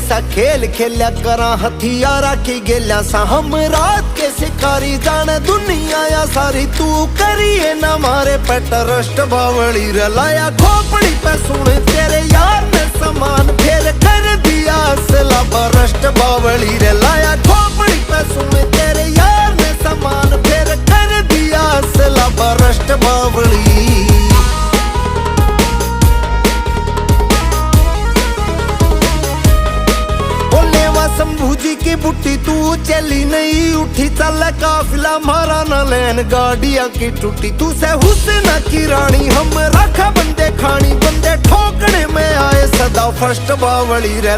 सा खेल खेल्या करा हथियारा की गेल्या सा हम रात के शिकारी जाने दुनिया या सारी तू करिए ना मारे पे ट्रस्ट बावली रलाया खोपड़ी पे सुन तेरे यार ने समान फिर कर दिया असला बरस्ट बावली रलाया खोपड़ी पे सुन तेरे यार ने समान फिर कर दिया असला बरस्ट बावली। शंभू जी की बुट्टी तू चली नहीं उठी चल काफिला मारा न लैन गाड़िया की टूटी तू से हुस्न की रानी हम रखा बंदे खानी बंदे ठोकने में आए सदा फर्स्ट बावली रे।